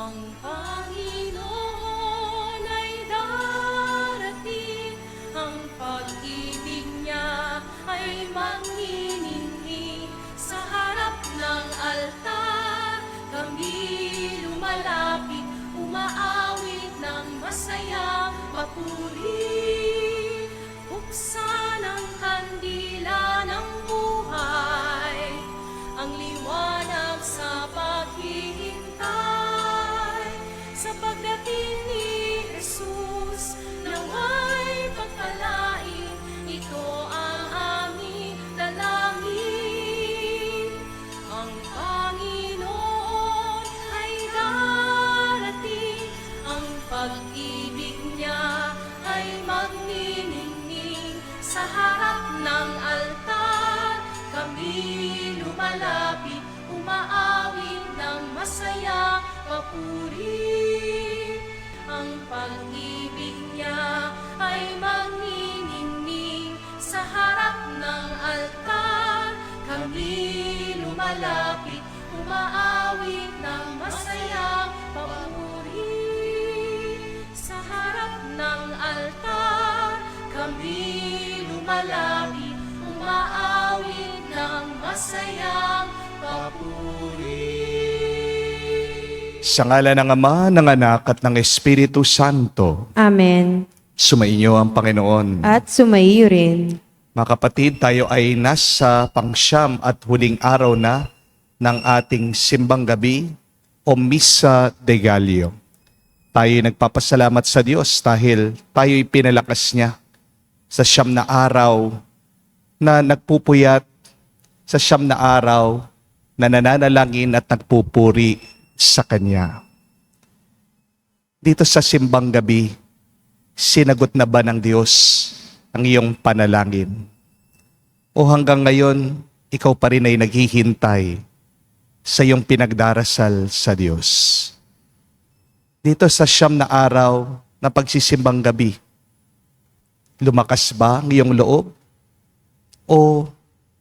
Ang Panginoon ay darating, ang pag-ibig niya ay magniningning. Sa harap ng altar, kami lumalapit, umaawit ng masayang papuri. Buksan ang kandila ng buhay, ang liwanag sa paghihintay. Sa pagdating ni Jesus, naway pagpalain, ito ang aming dalangin. Ang Panginoon ay darating, ang pag-ibig niya ay magniningning. Sa harap ng altar, kami lumalapit, umaawit ng masaya papuri. Ang pag-ibig niya ay magniningning. Sa harap ng altar, kami lumalapit, umaawit ng masayang papuri. Sa harap ng altar, kami lumalapit, umaawit ng masayang papuri. Sa ngalan ng Ama, ng Anak, at ng Espiritu Santo, Amen. sumainyo ang Panginoon. At sumaiyo rin. Mga kapatid, tayo ay nasa pangsyam at huling araw na ng ating simbang gabi o Misa de Gallo. Tayo ay nagpapasalamat sa Diyos dahil tayo'y pinalakas niya sa siyam na araw na nagpupuyat, sa siyam na araw na nananalangin at nagpupuri sa Kanya. Dito sa simbang gabi, sinagot na ba ng Diyos ang iyong panalangin? O hanggang ngayon, ikaw pa rin ay naghihintay sa iyong pinagdarasal sa Diyos? Dito sa siyam na araw na pagsisimbang gabi, lumakas ba ang iyong loob? O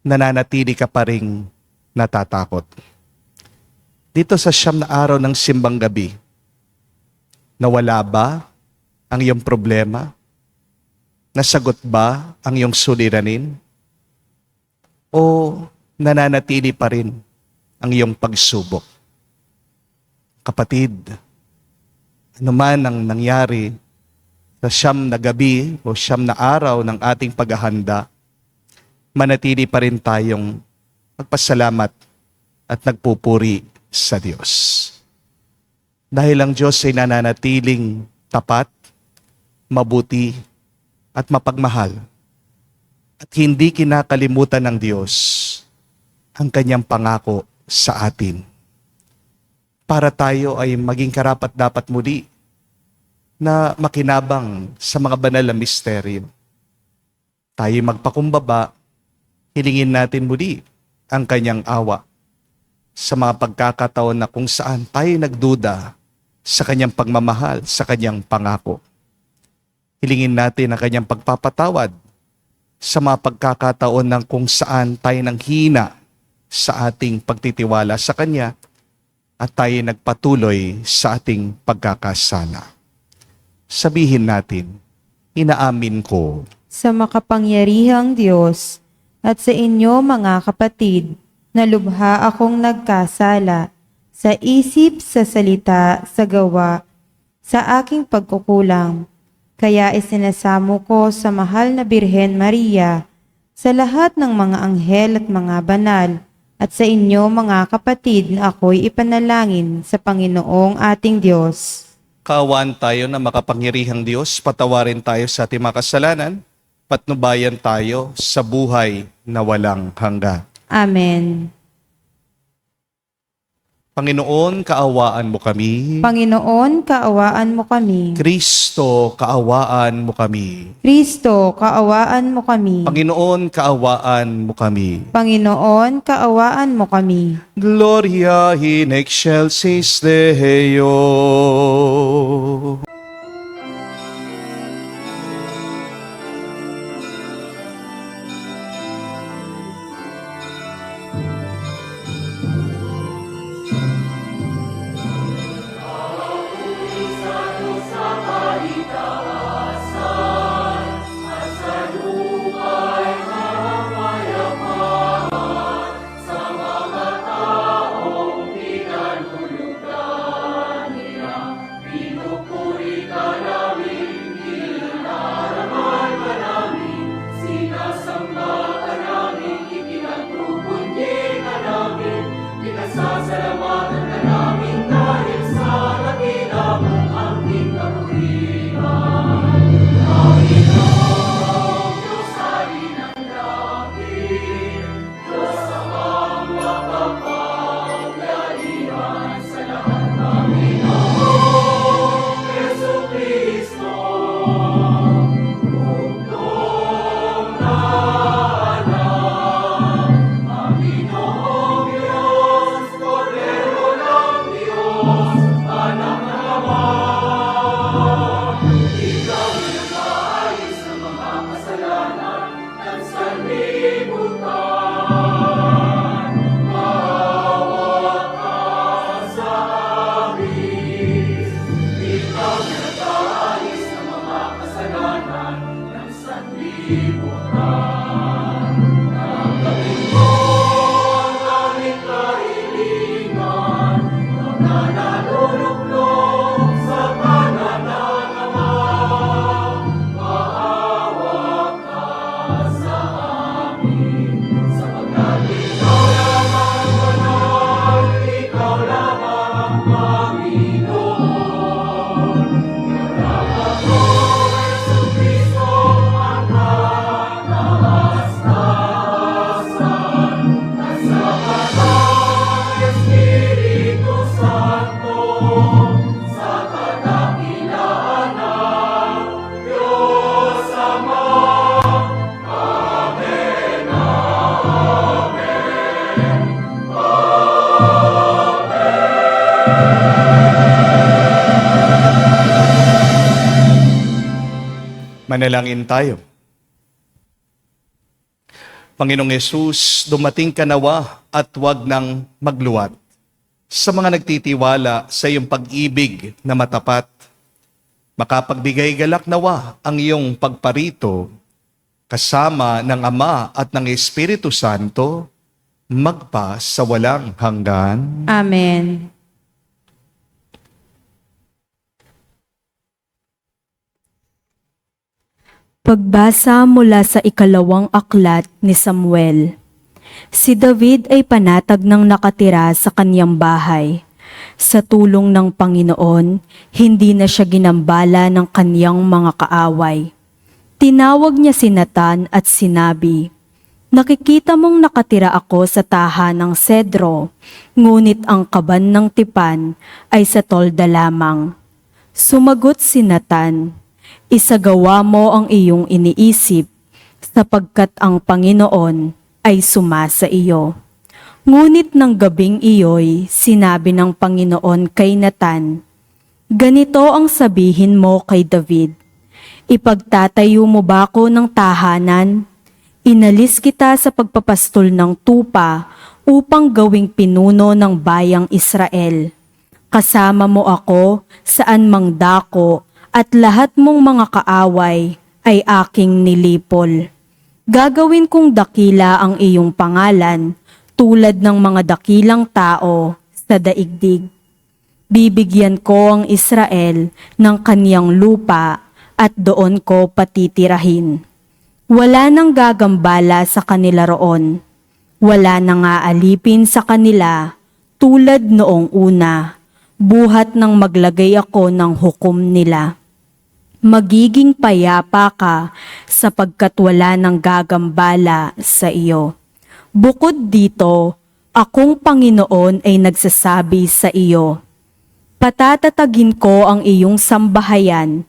nananatili ka pa ring natatakot? Dito sa siyam na araw ng simbang gabi, nawala ba ang iyong problema? Nasagot ba ang iyong suliranin? O nananatili pa rin ang iyong pagsubok? Kapatid, ano man ang nangyari sa siyam na gabi o siyam na araw ng ating paghahanda, manatili pa rin tayong magpasalamat at nagpupuri sa Diyos. Dahil ang Diyos ay nananatiling tapat, mabuti, at mapagmahal. At hindi kinakalimutan ng Diyos ang kanyang pangako sa atin. Para tayo ay maging karapat-dapat muli na makinabang sa mga banal na misteryo. Tayo magpakumbaba, hilingin natin muli ang kanyang awa sa mga pagkakataon na kung saan tayo nagduda sa kanyang pagmamahal, sa kanyang pangako. Hilingin natin ang kanyang pagpapatawad sa mga pagkakataon ng kung saan tayo nang hina sa ating pagtitiwala sa kanya at tayo nagpatuloy sa ating pagkakasala. Sabihin natin, inaamin ko Sa makapangyarihang Diyos at sa inyo mga kapatid, na lubha akong nagkasala sa isip, sa salita, sa gawa, sa aking pagkukulang. Kaya isinasamo ko sa mahal na Birhen Maria, sa lahat ng mga anghel at mga banal, at sa inyo mga kapatid na ako'y ipanalangin sa Panginoong ating Diyos. kaawaan tayo na makapangyarihang Diyos, patawarin tayo sa ating mga kasalanan, patnubayan tayo sa buhay na walang hanggan. Amen. Panginoon, kaawaan mo kami. Panginoon, kaawaan mo kami. Kristo, kaawaan mo kami. Kristo, kaawaan mo kami. Panginoon, kaawaan mo kami. Panginoon, kaawaan mo kami. Gloria in excelsis Deo. Manalangin tayo. Panginoong Yesus, dumating ka nawa at huwag nang magluwat. Sa mga nagtitiwala sa iyong pag-ibig na matapat, makapagbigay galak nawa ang iyong pagparito kasama ng Ama at ng Espiritu Santo, magpa sa walang hanggan. Amen. Pagbasa mula sa ikalawang aklat ni Samuel. Si David ay panatag ng nakatira sa kanyang bahay. Sa tulong ng Panginoon, hindi na siya ginambala ng kanyang mga kaaway. Tinawag niya si Nathan at sinabi, "Nakikita mong nakatira ako sa tahanang sedro, ngunit ang kaban ng tipan ay sa tolda lamang." Sumagot si Nathan, "Isagawa mo ang iyong iniisip, sapagkat ang Panginoon ay sumasa iyo." Ngunit ng gabing iyo'y sinabi ng Panginoon kay Nathan, "Ganito ang sabihin mo kay David, ipagtatayo mo ba ako ng tahanan? Inalis kita sa pagpapastol ng tupa upang gawing pinuno ng bayang Israel. Kasama mo ako saan mang dako at lahat mong mga kaaway ay aking nilipol. Gagawin kong dakila ang iyong pangalan tulad ng mga dakilang tao sa daigdig. Bibigyan ko ang Israel ng kaniyang lupa at doon ko patitirahin. Wala nang gagambala sa kanila roon. Wala nang aalipin sa kanila tulad noong una, buhat nang maglagay ako ng hukom nila. Magiging payapa ka sapagkat wala nang gagambala sa iyo. Bukod dito, akong Panginoon ay nagsasabi sa iyo, patatatagin ko ang iyong sambahayan.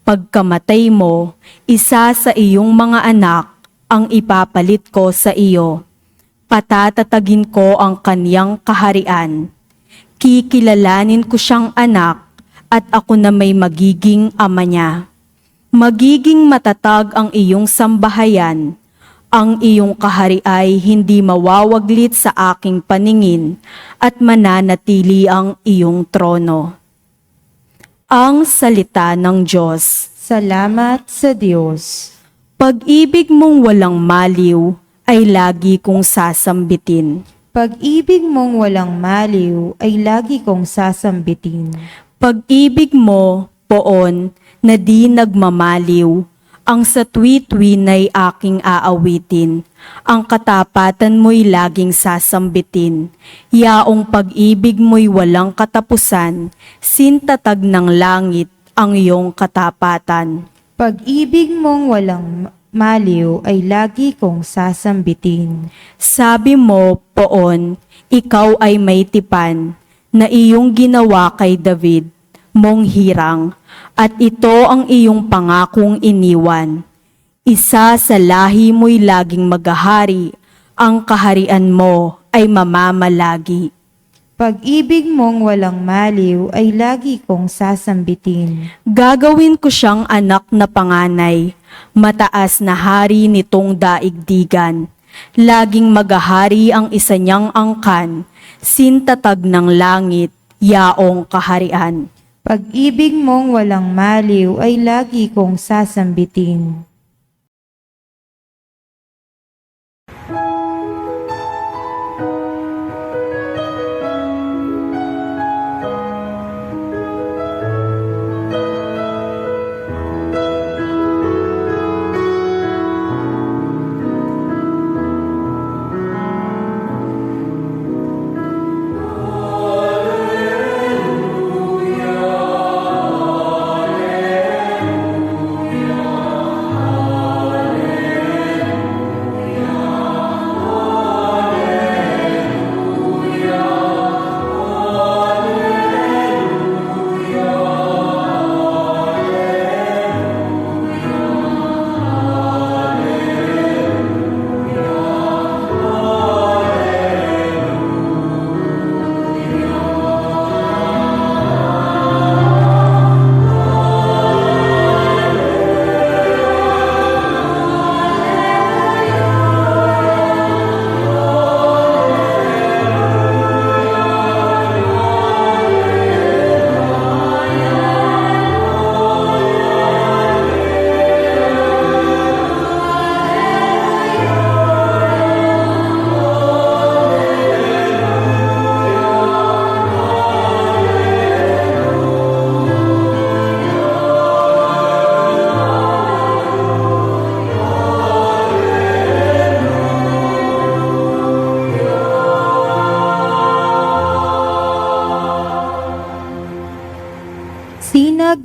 Pagkamatay mo, isa sa iyong mga anak ang ipapalit ko sa iyo. Patatatagin ko ang kaniyang kaharian. Kikilalanin ko siyang anak at ako na may magiging ama niya. Magiging matatag ang iyong sambahayan. Ang iyong kahari ay hindi mawawaglit sa aking paningin at mananatili ang iyong trono. Ang salita ng Diyos. Salamat sa Diyos. Pag-ibig mong walang maliw ay lagi kong sasambitin. Pag-ibig mong walang maliw ay lagi kong sasambitin. Pag-ibig mo, poon, na di nagmamaliw, ang sa tuwi-tuwi na'y aking aawitin. Ang katapatan mo'y laging sasambitin. Yaong pag-ibig mo'y walang katapusan, sintatag ng langit ang iyong katapatan. Pag-ibig mong walang maliw ay lagi kong sasambitin. Sabi mo, poon, ikaw ay may tipan, na iyong ginawa kay David, mong hirang, at ito ang iyong pangakong iniwan. Isa sa lahi mo'y laging maghahari, ang kaharian mo ay mamamalagi. Pag-ibig mong walang maliw ay lagi kong sasambitin. Gagawin ko siyang anak na panganay, mataas na hari nitong daigdigan. Laging maghahari ang isa niyang angkan, sintatag ng langit, yaong kaharian. Pag-ibig mong walang maliw ay lagi kong sasambitin.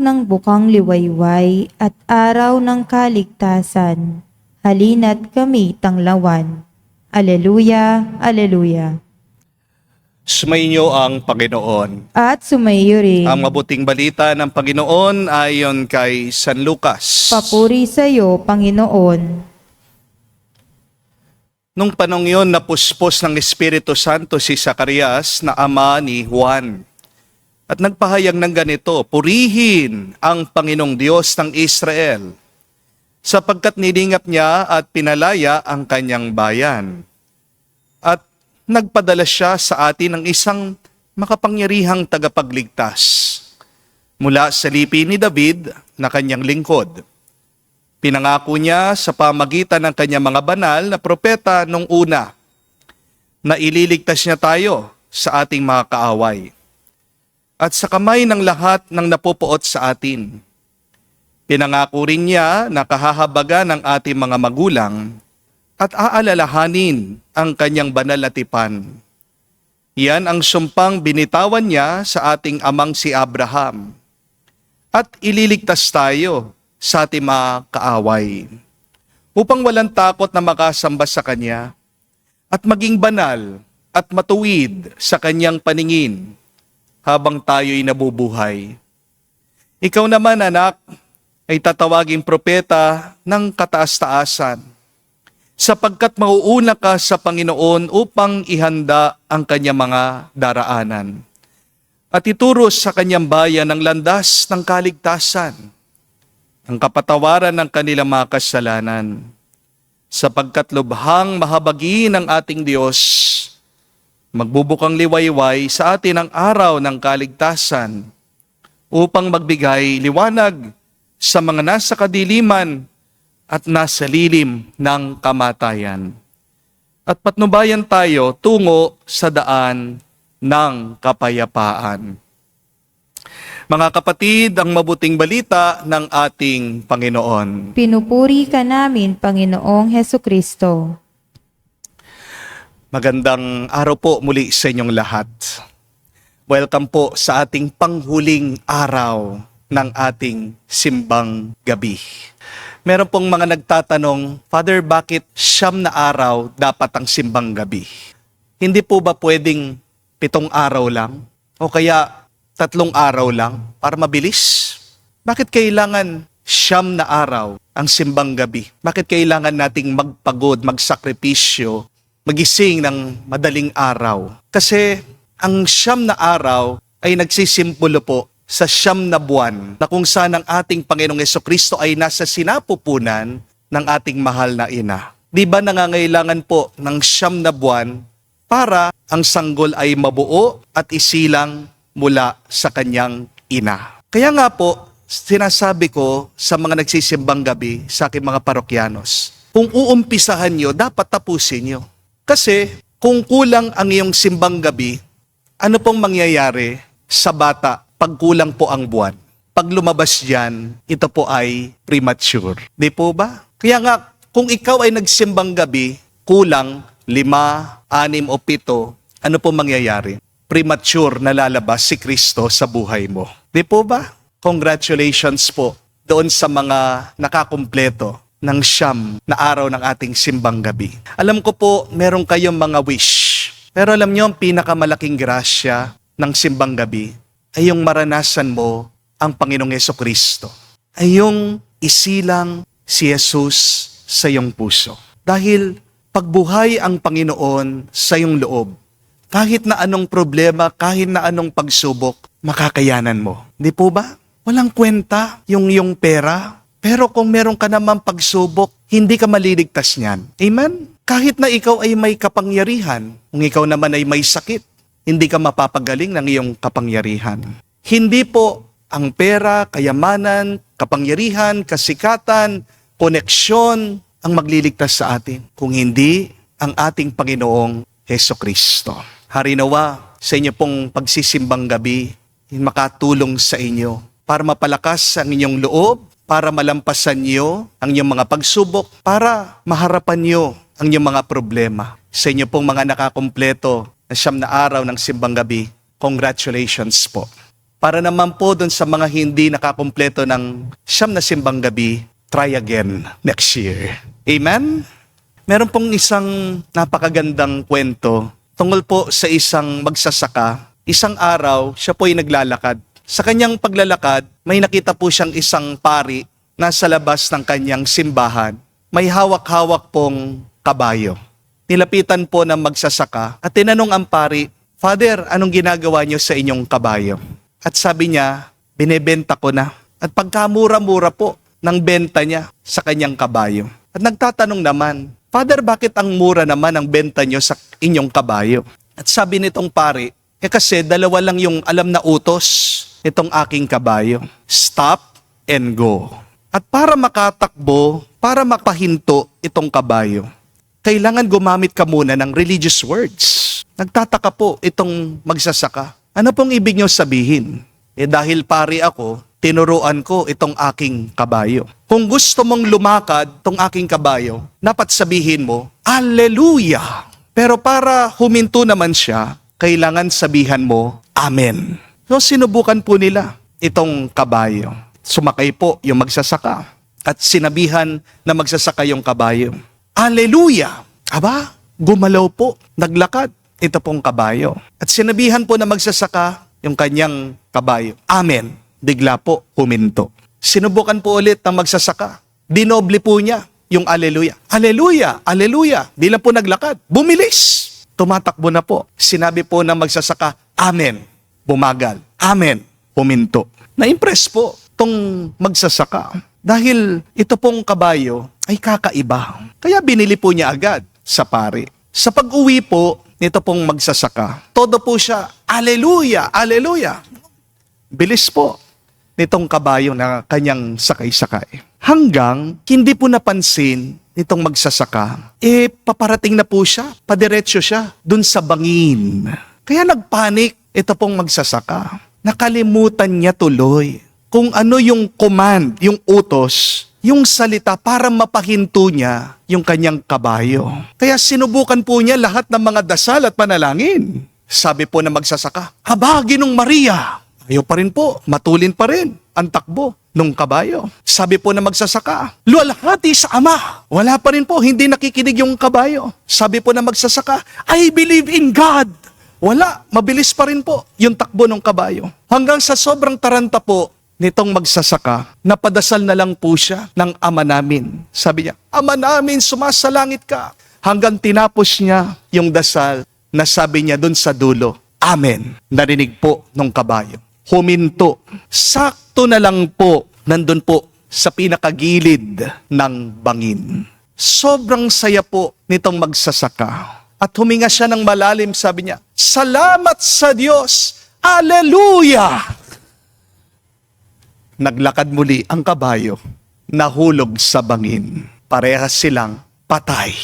ng bukang liwayway at araw ng kaligtasan. Halina't kami tanglawan. Aleluya, aleluya. Sumainyo ang Panginoon. At sumayo rin. Ang mabuting balita ng Panginoon ayon kay San Lucas. Papuri sa iyo, Panginoon. Nung panong yon, napuspos ng Espiritu Santo si Zacarias na ama ni Juan. At nagpahayag ng ganito, purihin ang Panginoong Diyos ng Israel, sapagkat nilingap niya at pinalaya ang kanyang bayan. At nagpadala siya sa atin ng isang makapangyarihang tagapagligtas mula sa lipi ni David na kanyang lingkod. Pinangako niya sa pamagitan ng kanyang mga banal na propeta nung una na ililigtas niya tayo sa ating mga kaaway at sa kamay ng lahat ng napupuot sa atin. Pinangako rin niya na kahahabagan ng ating mga magulang at aalalahanin ang kanyang banal na tipan. Yan ang sumpang binitawan niya sa ating amang si Abraham. At ililigtas tayo sa ating mga kaaway, upang walang takot na makasamba sa Kanya at maging banal at matuwid sa Kanyang paningin habang tayo'y nabubuhay. Ikaw naman, anak, ay tatawaging propeta ng kataas-taasan, sapagkat mauuna ka sa Panginoon upang ihanda ang Kanyang mga daraanan at ituro sa Kanyang bayan ang landas ng kaligtasan, ang kapatawaran ng kanilang mga kasalanan, sapagkat lubhang mahabagin ng ating Diyos, magbubukang liwayway sa atin ang araw ng kaligtasan upang magbigay liwanag sa mga nasa kadiliman at nasa lilim ng kamatayan. At patnubayan tayo tungo sa daan ng kapayapaan. Mga kapatid, ang mabuting balita ng ating Panginoon. Pinupuri ka namin, Panginoong Hesukristo. Magandang araw po muli sa inyong lahat. Welcome po sa ating panghuling araw ng ating simbang gabi. Meron pong mga nagtatanong, Father, bakit 9 na araw dapat ang simbang gabi? Hindi po ba pwedeng 7 araw lang? O kaya 3 araw lang para mabilis? Bakit kailangan 9 na araw ang simbang gabi? Bakit kailangan nating magpagod, magsakripisyo, magising ng madaling araw? Kasi ang 9 na araw ay nagsisimbolo po sa 9 na buwan na kung saan ang ating Panginoong Hesukristo ay nasa sinapupunan ng ating mahal na ina. Di ba nangangailangan po ng 9 na buwan para ang sanggol ay mabuo at isilang mula sa kanyang ina? Kaya nga po, sinasabi ko sa mga nagsisimbang gabi, sa aking mga parokyanos, kung uumpisahan nyo, dapat tapusin nyo. Kasi kung kulang ang iyong simbang gabi, ano pong mangyayari sa bata pag kulang po ang buwan? Pag lumabas dyan, ito po ay premature. Di po ba? Kaya nga, kung ikaw ay nagsimbang gabi, kulang 5, 6 o 7, ano po mangyayari? Premature na lalabas si Kristo sa buhay mo. Di po ba? Congratulations po doon sa mga nakakumpleto ng 9 na araw ng ating simbang gabi. Alam ko po, meron kayong mga wish. Pero alam niyo, ang pinakamalaking grasya ng simbang gabi ay yung maranasan mo ang Panginoong Hesukristo. Ay yung isilang si Jesus sa iyong puso. Dahil pagbuhay ang Panginoon sa iyong loob, kahit na anong problema, kahit na anong pagsubok, makakayanan mo. Di po ba? Walang kwenta yung iyong pera. Pero kung meron ka namang pagsubok, hindi ka maliligtas niyan. Amen? Kahit na ikaw ay may kapangyarihan, kung ikaw naman ay may sakit, hindi ka mapapagaling ng iyong kapangyarihan. Hindi po ang pera, kayamanan, kapangyarihan, kasikatan, koneksyon ang magliligtas sa atin, kung hindi ang ating Panginoong Hesukristo. Harinawa sa inyo pong pagsisimbang gabi, makatulong sa inyo para mapalakas ang inyong loob, para malampasan niyo ang inyong mga pagsubok, para maharapan niyo ang inyong mga problema. Sa inyo pong mga nakakumpleto na 9 na araw ng simbang gabi, congratulations po. Para naman po dun sa mga hindi nakakumpleto ng siyam na simbang gabi, try again next year. Amen? Meron pong isang napakagandang kwento tungkol po sa isang magsasaka. Isang araw, siya po ay naglalakad. Sa kanyang paglalakad, may nakita po siyang isang pari nasa labas ng kanyang simbahan. May hawak-hawak pong kabayo. Nilapitan po ng magsasaka at tinanong ang pari, "Father, anong ginagawa niyo sa inyong kabayo?" At sabi niya, "Binebenta ko na." At pagkamura-mura po ng benta niya sa kanyang kabayo. At nagtatanong naman, "Father, bakit ang mura naman ang benta niyo sa inyong kabayo?" At sabi nitong pari, kasi dalawa lang yung alam na utos nitong aking kabayo. Stop and go. At para makatakbo, para mapahinto itong kabayo, kailangan gumamit ka muna ng religious words. Nagtataka po itong magsasaka. Ano pong ibig niyo sabihin? Dahil pari ako, tinuruan ko itong aking kabayo. Kung gusto mong lumakad itong aking kabayo, dapat sabihin mo, Alleluia! Pero para huminto naman siya, kailangan sabihan mo, Amen. So sinubukan po nila itong kabayo. Sumakay po yung magsasaka at sinabihan na magsasaka yung kabayo. Alleluia! Aba, gumalaw po, naglakad ito pong kabayo. At sinabihan po na magsasaka yung kanyang kabayo. Amen. Bigla po huminto. Sinubukan po ulit ng magsasaka. Dinoble po niya yung Alleluia. Alleluia! Alleluia! Di lang po naglakad. Bumilis! Tumatakbo na po. Sinabi po ng magsasaka, Amen. Bumagal. Amen. Huminto. Na-impress po tong magsasaka. Dahil ito pong kabayo ay kakaiba. Kaya binili po niya agad sa pari. Sa pag-uwi po nito pong magsasaka, todo po siya, Alleluia! Alleluia! Bilis po nitong kabayo na kanyang sakay-sakay. Hanggang hindi po napansin nitong magsasaka, paparating na po siya, padiretso siya dun sa bangin. Kaya nagpanik ito pong magsasaka. Nakalimutan niya tuloy kung ano yung command, yung utos, yung salita para mapahinto niya yung kanyang kabayo. Kaya sinubukan po niya lahat ng mga dasal at panalangin. Sabi po na magsasaka, Aba, Ginong Maria! Ayaw pa rin po, matulin pa rin ang takbo nung kabayo. Sabi po na magsasaka, luwalhati sa Ama. Wala pa rin po, hindi nakikinig yung kabayo. Sabi po na magsasaka, I believe in God. Wala, mabilis pa rin po yung takbo ng kabayo. Hanggang sa sobrang taranta po nitong magsasaka, napadasal na lang po siya ng Ama namin. Sabi niya, Ama namin, sumasalangit ka. Hanggang tinapos niya yung dasal na sabi niya dun sa dulo, Amen. Narinig po ng kabayo. Huminto. Sakto na lang po, nandun po sa pinakagilid ng bangin. Sobrang saya po nitong magsasaka. At huminga siya ng malalim, sabi niya, Salamat sa Diyos! Alleluia! Naglakad muli ang kabayo, nahulog sa bangin. Parehas silang patay.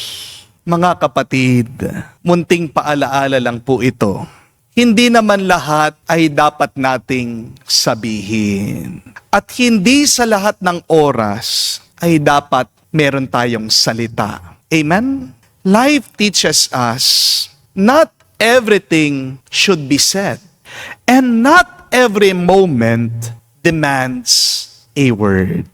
Mga kapatid, munting paalaala lang po ito. Hindi naman lahat ay dapat nating sabihin. At hindi sa lahat ng oras ay dapat meron tayong salita. Amen? Life teaches us not everything should be said. And not every moment demands a word.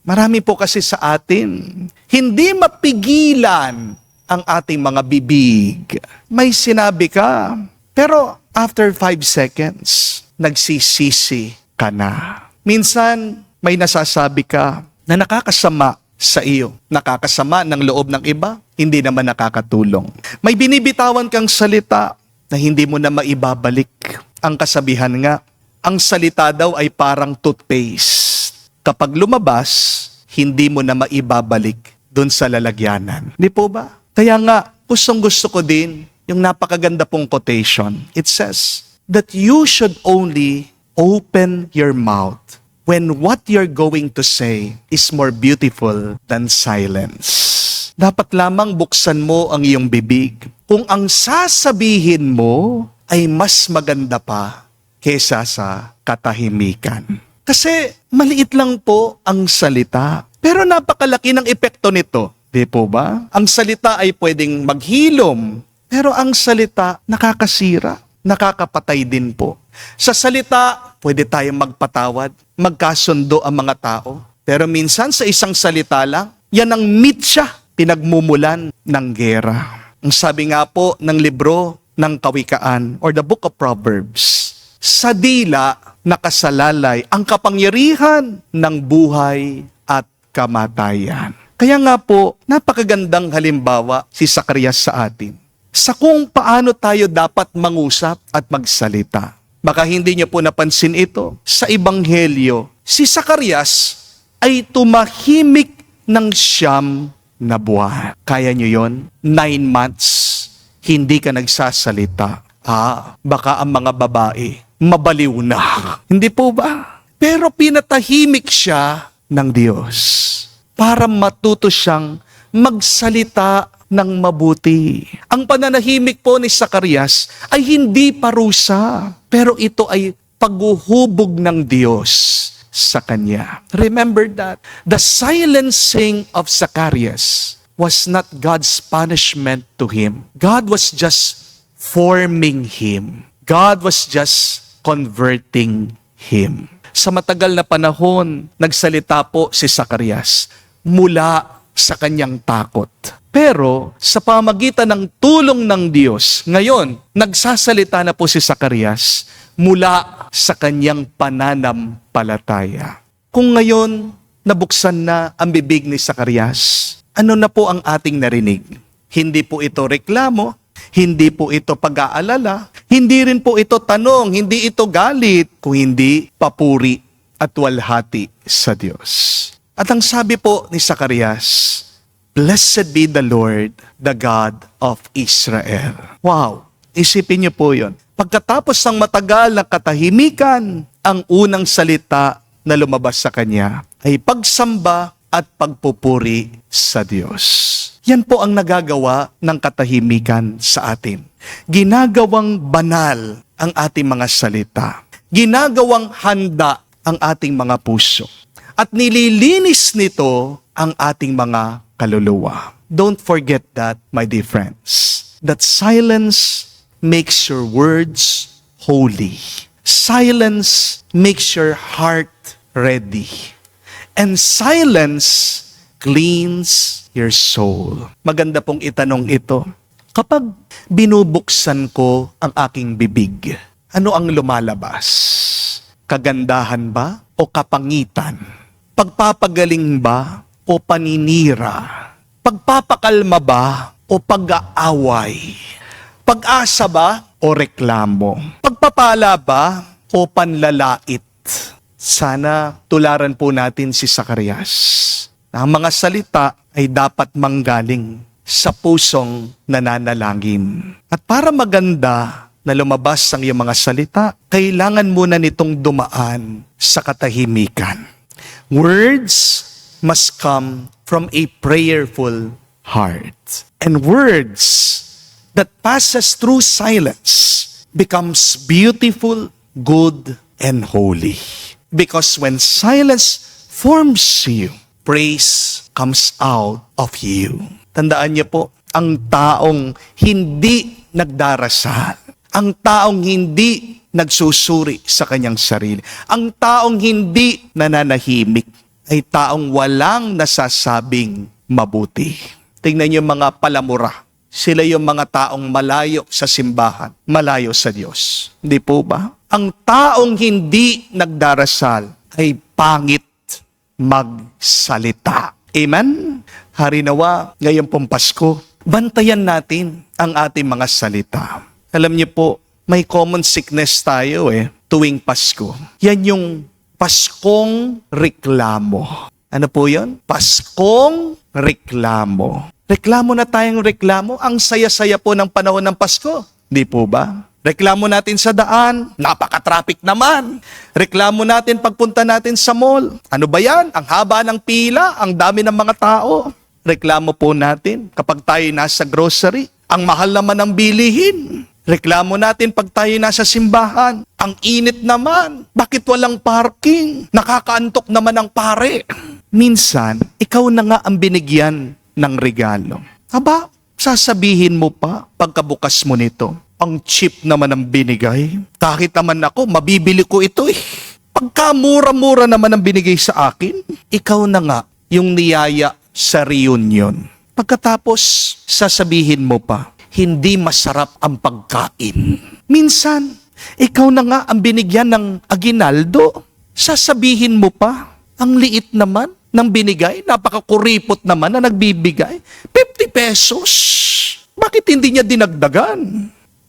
Marami po kasi sa atin, hindi mapigilan ang ating mga bibig. May sinabi ka, pero after 5 seconds, nagsisisi ka na. Minsan, may nasasabi ka na nakakasama sa iyo. Nakakasama ng loob ng iba, hindi naman nakakatulong. May binibitawan kang salita na hindi mo na maibabalik. Ang kasabihan nga, ang salita daw ay parang toothpaste. Kapag lumabas, hindi mo na maibabalik dun sa lalagyanan. Di po ba? Kaya nga, gusto ko din yung napakaganda pong quotation. It says that you should only open your mouth when what you're going to say is more beautiful than silence. Dapat lamang buksan mo ang iyong bibig kung ang sasabihin mo ay mas maganda pa kesa sa katahimikan. Kasi maliit lang po ang salita, pero napakalaki ng epekto nito. Di po ba? Ang salita ay pwedeng maghilom, pero ang salita nakakasira. nakakapatay din po. Sa salita, pwede tayong magpatawad, magkasundo ang mga tao. Pero minsan sa isang salita lang, yan ang mitya, pinagmumulan ng gera. Ang sabi nga po ng libro ng Kawikaan or the Book of Proverbs, sa dila nakasalalay ang kapangyarihan ng buhay at kamatayan. Kaya nga po, napakagandang halimbawa si Zacarias sa atin sa kung paano tayo dapat mangusap at magsalita. Baka hindi niyo po napansin ito. Sa Ebanghelyo, si Zacarias ay tumahimik ng 9 na buwan. Kaya niyo yon? 9 months, hindi ka nagsasalita. Baka ang mga babae, mabaliw na. Hindi po ba? Pero pinatahimik siya ng Diyos para matuto siyang magsalita ng mabuti. Ang pananahimik po ni Zacarias ay hindi parusa, pero ito ay paghuhubog ng Diyos sa kanya. Remember that the silencing of Zacarias was not God's punishment to him. God was just forming him. God was just converting him. Sa matagal na panahon, nagsalita po si Zacarias mula sa kanyang takot. Pero sa pamagitan ng tulong ng Diyos, ngayon, nagsasalita na po si Zacarias mula sa kanyang pananampalataya. Kung ngayon, nabuksan na ang bibig ni Zacarias, ano na po ang ating narinig? Hindi po ito reklamo, hindi po ito pag-aalala, hindi rin po ito tanong, hindi ito galit, kung hindi papuri at walhati sa Diyos. At ang sabi po ni Zacarias, "Blessed be the Lord, the God of Israel." Wow! Isipin niyo po yon. Pagkatapos ng matagal na katahimikan, ang unang salita na lumabas sa kanya ay pagsamba at pagpupuri sa Diyos. Yan po ang nagagawa ng katahimikan sa atin. Ginagawang banal ang ating mga salita. Ginagawang handa ang ating mga puso. At nililinis nito ang ating mga kaluluwa. Don't forget that, my dear friends, that silence makes your words holy. Silence makes your heart ready. And silence cleans your soul. Maganda pong itanong ito. Kapag binubuksan ko ang aking bibig, ano ang lumalabas? Kagandahan ba o kapangitan? Pagpapagaling ba o paninira? Pagpapakalma ba o pag-aaway? Pag-asa ba o reklamo? Pagpapala ba o panlalait? Sana tularan po natin si Zacarias. Ang mga salita ay dapat manggaling sa pusong nananalangin. At para maganda na lumabas ang iyong mga salita, kailangan muna nitong dumaan sa katahimikan. Words must come from a prayerful heart. And words that passes through silence becomes beautiful, good, and holy. Because when silence forms you, praise comes out of you. Tandaan niyo po, ang taong hindi nagdarasal, ang taong hindi nagsusuri sa kanyang sarili, ang taong hindi nananahimik, ay taong walang nasasabing mabuti. Tingnan niyo mga palamura. Sila yung mga taong malayo sa simbahan, malayo sa Diyos. Hindi po ba? Ang taong hindi nagdarasal ay pangit magsalita. Amen? Harinawa, ngayon pong Pasko, bantayan natin ang ating mga salita. Alam niyo po, may common sickness tayo tuwing Pasko. Yan yung Paskong reklamo. Ano po yun? Paskong reklamo. Reklamo na tayong reklamo. Ang saya-saya po ng panahon ng Pasko. Di po ba? Reklamo natin sa daan. Napaka-traffic naman. Reklamo natin pagpunta natin sa mall. Ano ba yan? Ang haba ng pila. Ang dami ng mga tao. Reklamo po natin kapag tayo nasa grocery. Ang mahal naman ng bilihin. Reklamo natin pag tayo nasa simbahan. Ang init naman. Bakit walang parking? Nakakaantok naman ang pare. Minsan, ikaw na nga ang binigyan ng regalo. Aba, sasabihin mo pa pagkabukas mo nito, ang cheap naman ang binigay. Kahit naman ako, mabibili ko ito eh. Pagkamura-mura naman ang binigay sa akin, ikaw na nga yung niyaya sa reunion. Pagkatapos, sasabihin mo pa, hindi masarap ang pagkain. Minsan, ikaw na nga ang binigyan ng aginaldo. Sasabihin mo pa, ang liit naman ng binigay, napakakuripot naman na nagbibigay. 50 pesos. Bakit hindi niya dinagdagan?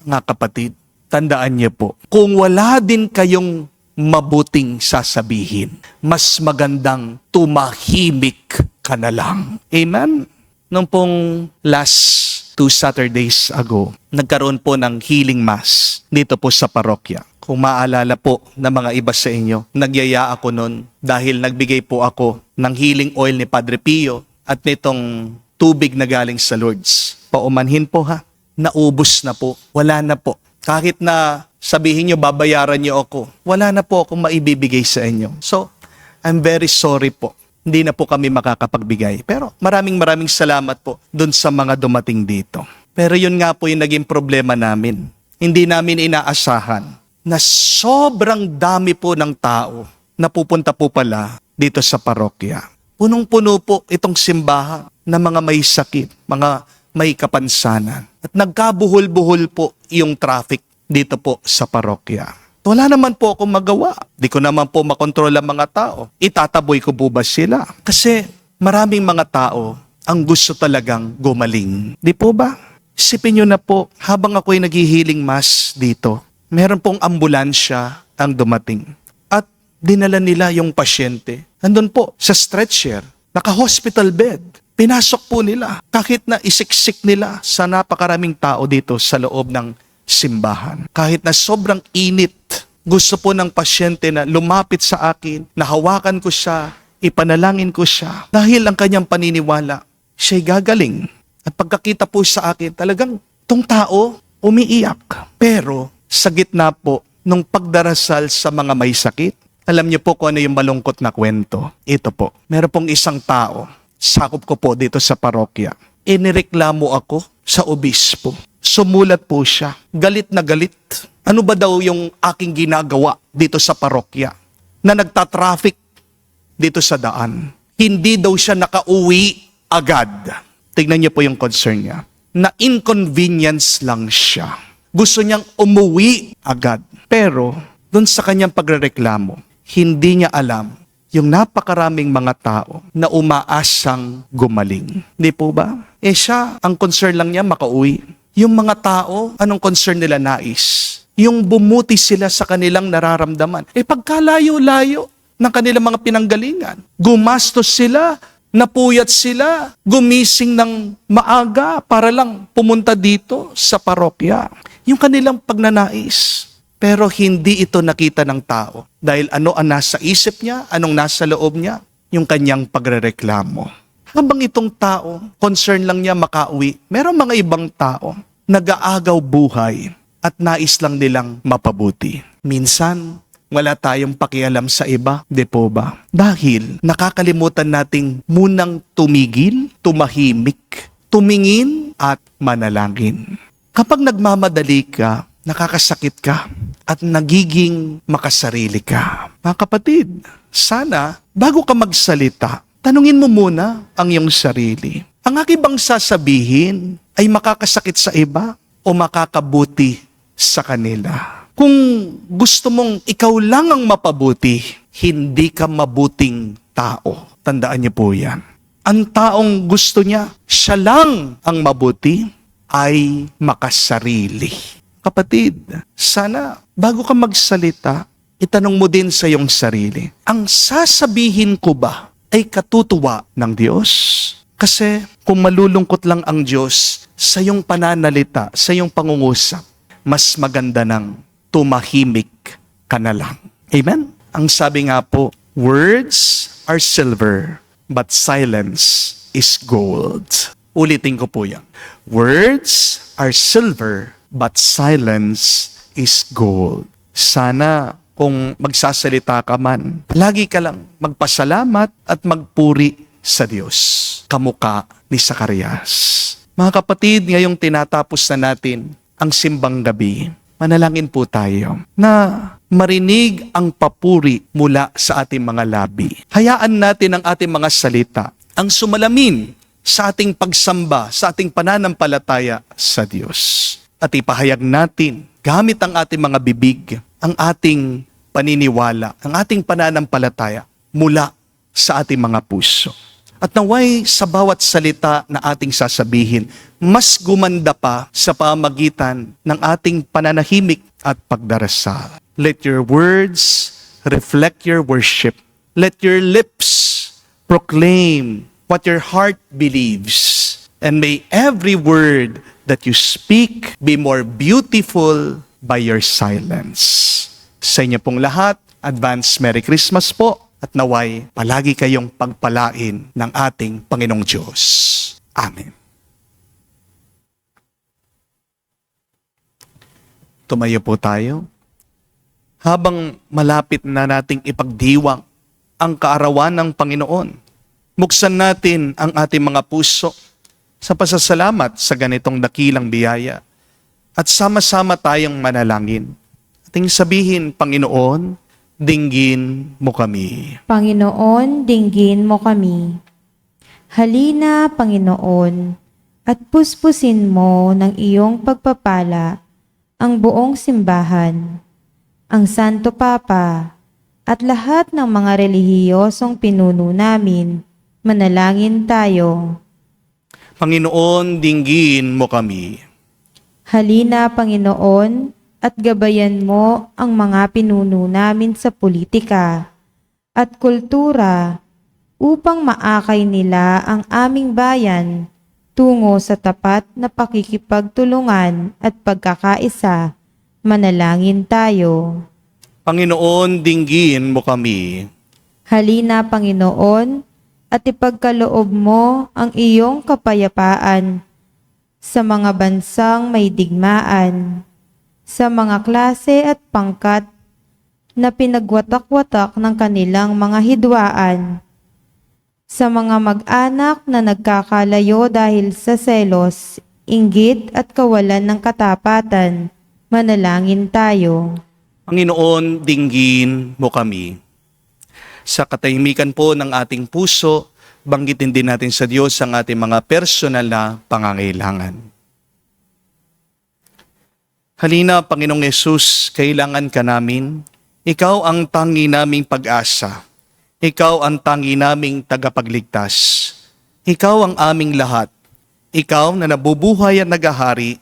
Mga kapatid, tandaan niyo po, kung wala din kayong mabuting sasabihin, mas magandang tumahimik ka na lang. Amen? Nung pong last 2 Saturdays ago, nagkaroon po ng healing mass dito po sa parokya. Kung maalala po ng mga iba sa inyo, nagyaya ako noon dahil nagbigay po ako ng healing oil ni Padre Pio at nitong tubig na galing sa Lourdes. Paumanhin po ha, naubos na po, wala na po. Kahit na sabihin nyo, babayaran nyo ako, wala na po akong maibibigay sa inyo. So, I'm very sorry po. Hindi na po kami makakapagbigay. Pero maraming salamat po dun sa mga dumating dito. Pero yun nga po yung naging problema namin. Hindi namin inaasahan na sobrang dami po ng tao na pupunta po pala dito sa parokya. Punong-puno po itong simbahan na mga may sakit, mga may kapansanan. At nagkabuhol-buhol po yung traffic dito po sa parokya. Wala naman po akong magawa. Di ko naman po makontrol ang mga tao. Itataboy ko po ba sila? Kasi maraming mga tao ang gusto talagang gumaling. Di po ba? Isipin nyo na po, habang ako'y naghihiling mass dito, meron pong ambulansya ang dumating. At dinala nila yung pasyente. Nandun po sa stretcher, naka-hospital bed. Pinasok po nila kahit na isiksik nila sa napakaraming tao dito sa loob ng simbahan. Kahit na sobrang init, gusto po ng pasyente na lumapit sa akin, nahawakan ko siya, ipanalangin ko siya. Dahil ang kanyang paniniwala, siya'y gagaling. At pagkakita po sa akin, talagang tong tao umiiyak. Pero sa gitna po nung pagdarasal sa mga may sakit, alam niyo po kung ano yung malungkot na kwento. Ito po, meron pong isang tao, sakop ko po dito sa parokya. Inireklamo ako sa obispo. Sumulat po siya. Galit na galit. Ano ba daw yung aking ginagawa dito sa parokya? Na nagtatraffic dito sa daan. Hindi daw siya nakauwi agad. Tignan niyo po yung concern niya. Na inconvenience lang siya. Gusto niyang umuwi agad. Pero, dun sa kanyang pagrereklamo, hindi niya alam yung napakaraming mga tao na umaasang gumaling. Di po ba? Siya, ang concern lang niya makauwi. Yung mga tao, anong concern nila nais? Yung bumuti sila sa kanilang nararamdaman. Pagkalayo-layo ng kanilang mga pinanggalingan. Gumastos sila, napuyat sila, gumising ng maaga para lang pumunta dito sa parokya. Yung kanilang pagnanais. Pero hindi ito nakita ng tao. Dahil ano ang nasa isip niya, anong nasa loob niya, yung kanyang pagrereklamo. Habang itong tao, concern lang niya makauwi, merong mga ibang tao, nag-aagaw buhay at nais lang nilang mapabuti. Minsan, wala tayong pakialam sa iba, di po ba? Dahil nakakalimutan nating munang tumigil, tumahimik, tumingin at manalangin. Kapag nagmamadali ka, nakakasakit ka at nagiging makasarili ka. Mga kapatid, sana bago ka magsalita, tanungin mo muna ang iyong sarili. Ang aking bang sasabihin ay makakasakit sa iba o makakabuti sa kanila? Kung gusto mong ikaw lang ang mapabuti, hindi ka mabuting tao. Tandaan niyo po yan. Ang taong gusto niya, siya lang ang mabuti, ay makasarili. Kapatid, sana bago ka magsalita, itanong mo din sa iyong sarili, ang sasabihin ko ba ay katutuwa ng Diyos? Kasi kung malulungkot lang ang Diyos sa iyong pananalita, sa iyong pangungusap, mas maganda nang tumahimik ka na lang. Amen? Ang sabi nga po, words are silver, but silence is gold. Ulitin ko po yan. Words are silver, but silence is gold. Sana kung magsasalita ka man, lagi ka lang magpasalamat at magpuri sa Diyos. Kamukha ni Zacarias. Mga kapatid, ngayong tinatapos na natin ang simbang gabi, manalangin po tayo na marinig ang papuri mula sa ating mga labi. Hayaan natin ang ating mga salita ang sumalamin sa ating pagsamba, sa ating pananampalataya sa Diyos. At ipahayag natin, gamit ang ating mga bibig, ang ating paniniwala, ang ating pananampalataya mula sa ating mga puso. At naway sa bawat salita na ating sasabihin, mas gumanda pa sa pamagitan ng ating pananahimik at pagdarasal. Let your words reflect your worship. Let your lips proclaim what your heart believes. And may every word that you speak be more beautiful by your silence. Sa inyo pong lahat, advance Merry Christmas po. At naway, palagi kayong pagpalain ng ating Panginoong Diyos. Amen. Tumayo po tayo. Habang malapit na nating ipagdiwang ang kaarawan ng Panginoon, buksan natin ang ating mga puso sa pasasalamat sa ganitong dakilang biyaya at sama-sama tayong manalangin. Ating sabihin, Panginoon, dinggin mo kami. Panginoon, dinggin mo kami. Halina, Panginoon, at puspusin mo ng iyong pagpapala ang buong simbahan, ang Santo Papa, at lahat ng mga relihiyosong pinuno namin. Manalangin tayo. Panginoon, dinggin mo kami. Halina, Panginoon, at gabayan mo ang mga pinuno namin sa politika at kultura upang maakay nila ang aming bayan tungo sa tapat na pakikipagtulungan at pagkakaisa. Manalangin tayo. Panginoon, dinggin mo kami. Halina, Panginoon, at ipagkaloob mo ang iyong kapayapaan sa mga bansang may digmaan, sa mga klase at pangkat na pinagwatak-watak ng kanilang mga hidwaan, sa mga mag-anak na nagkakalayo dahil sa selos, inggit at kawalan ng katapatan. Manalangin tayo. Panginoon, dinggin mo kami. Sa katahimikan po ng ating puso, banggitin din natin sa Diyos ang ating mga personal na pangangailangan. Halina, Panginoong Yesus, kailangan ka namin. Ikaw ang tangi naming pag-asa. Ikaw ang tangi naming tagapagligtas. Ikaw ang aming lahat. Ikaw na nabubuhay at nagahari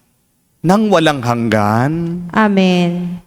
nang walang hanggan. Amen.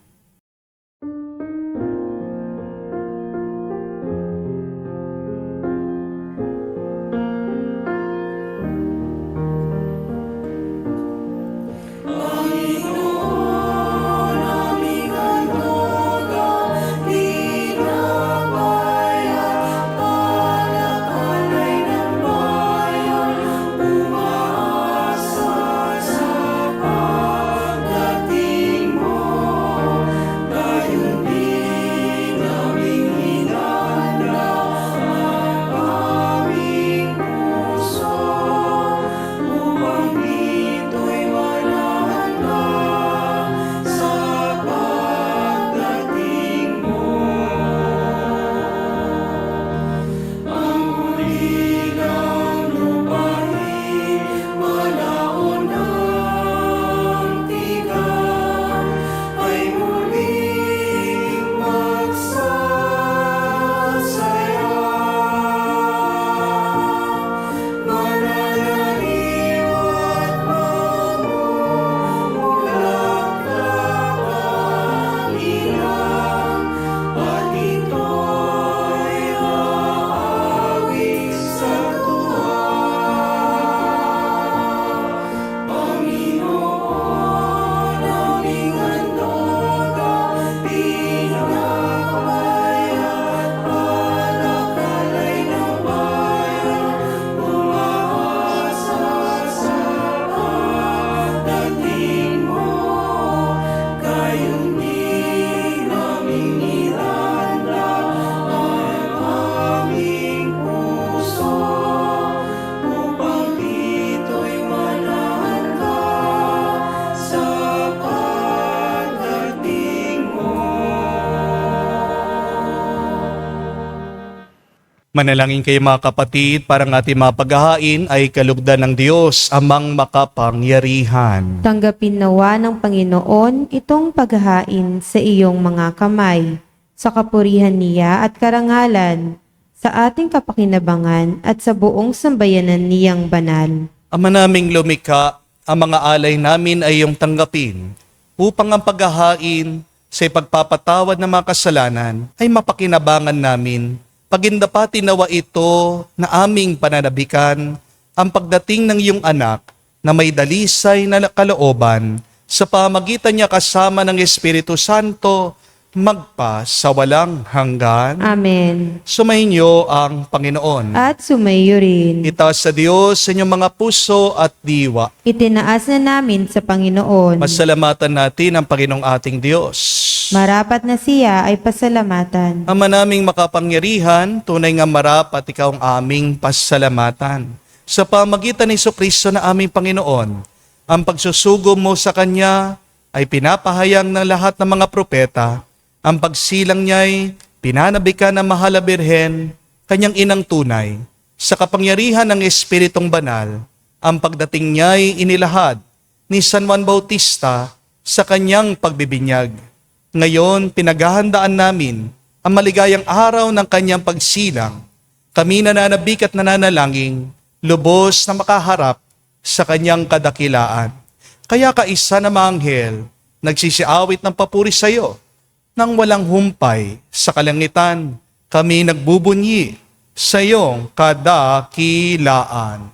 Manalangin kayo mga kapatid para ng ating mga paghahain ay kalugdan ng Diyos amang makapangyarihan. Tanggapin nawa ng Panginoon itong paghahain sa iyong mga kamay, sa kapurihan niya at karangalan, sa ating kapakinabangan at sa buong sambayanan niyang banal. Ama naming lumikha, ang mga alay namin ay iyong tanggapin, upang ang paghahain sa ipagpapatawad ng mga kasalanan ay mapakinabangan namin. Pagindapati nawa ito na aming pananabikan ang pagdating ng iyong anak na may dalisay na kalooban sa pamagitan niya kasama ng Espiritu Santo magpa sa walang hanggan. Amen. Sumainyo ang Panginoon. At sumayo rin. Itaas sa Diyos sa inyong mga puso at diwa. Itinaas na namin sa Panginoon. Pasalamatan natin ang Panginoong ating Diyos. Marapat na siya ay pasalamatan. Ama naming makapangyarihan, tunay nga marapat ikaw ang aming pasalamatan. Sa pamagitan ni Jesucristo na aming Panginoon, ang pagsusugo mo sa Kanya ay pinapahayag ng lahat ng mga propeta. Ang pagsilang niya'y pinanabikan ng Mahal na Birhen, Kanyang inang tunay. Sa kapangyarihan ng Espiritong Banal, ang pagdating niya'y inilahad ni San Juan Bautista sa kanyang pagbibinyag. Ngayon, pinaghahandaan namin ang maligayang araw ng kanyang pagsilang. Kami nananabik at nananalangin, lubos na makaharap sa kanyang kadakilaan. Kaya kaisa na mga anghel, nagsisiawit ng papuri sa iyo. Nang walang humpay sa kalangitan, kami nagbubunyi sa iyong kadakilaan.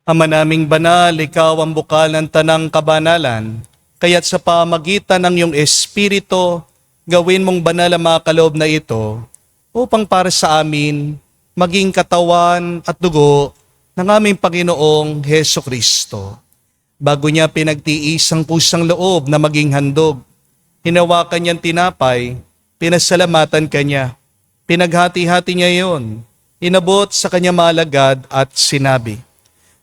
Ama naming banal, ikaw ang bukal ng tanang kabanalan, kaya't sa pamagitan ng iyong Espiritu, gawin mong banal ang mga kaloob na ito, upang para sa amin, maging katawan at dugo ng aming Panginoong Heso Kristo. Bago niya pinagtiis ang pusang loob na maging handog, hinawakan niyang tinapay, pinasalamatan kanya, pinaghati-hati niya yon, inabot sa kanya malagad at sinabi,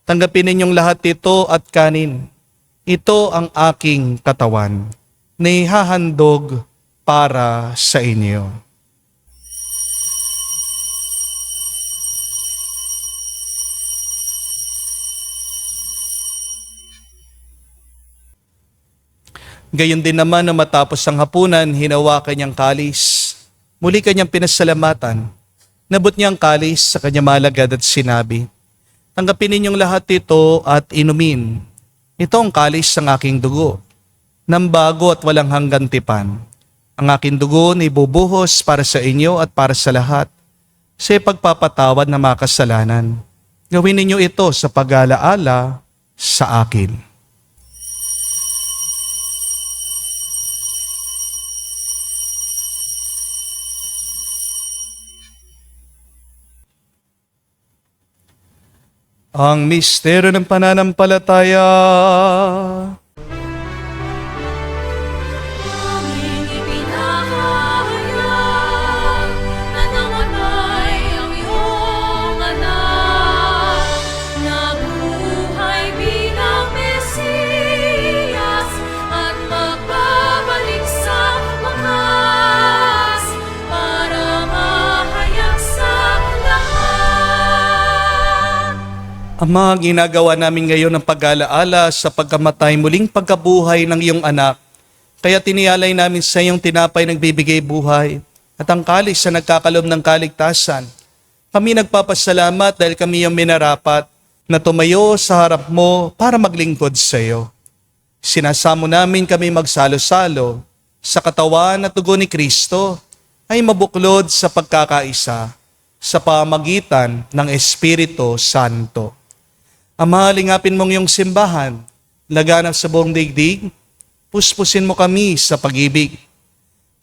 tanggapin ninyong lahat ito at kanin. Ito ang aking katawan, na ihahandog para sa inyo. Gayon din naman na matapos ang hapunan, hinawakan niyang kalis. Muli kanyang pinasalamatan. Nabot niya ang kalis sa kanyang malagad at sinabi, tanggapin ninyong lahat ito at inumin. Ito ang kalis ng aking dugo, ng bago at walang hanggang tipan. Ang aking dugo na ibubuhos para sa inyo at para sa lahat, sa pagpapatawad ng mga kasalanan. Gawin ninyo ito sa pag-alaala sa akin. Ang misteryo ng pananampalataya. Aming ipinahayag na namatay ang iyong anak, nabuhay Ama, ginagawa namin ngayon ng pag-alaala sa pagkamatay muling pagkabuhay ng iyong anak. Kaya tinialay namin sa iyong tinapay nagbibigay buhay at ang kalis sa nagkakalob ng kaligtasan. Kami nagpapasalamat dahil kami yung minarapat na tumayo sa harap mo para maglingkod sa iyo. Sinasamo namin kami magsalo-salo sa katawan at dugo ni Kristo ay mabuklod sa pagkakaisa sa pamagitan ng Espiritu Santo. Ama, lingapin mong iyong simbahan, laganap sa buong digdig, puspusin mo kami sa pag-ibig.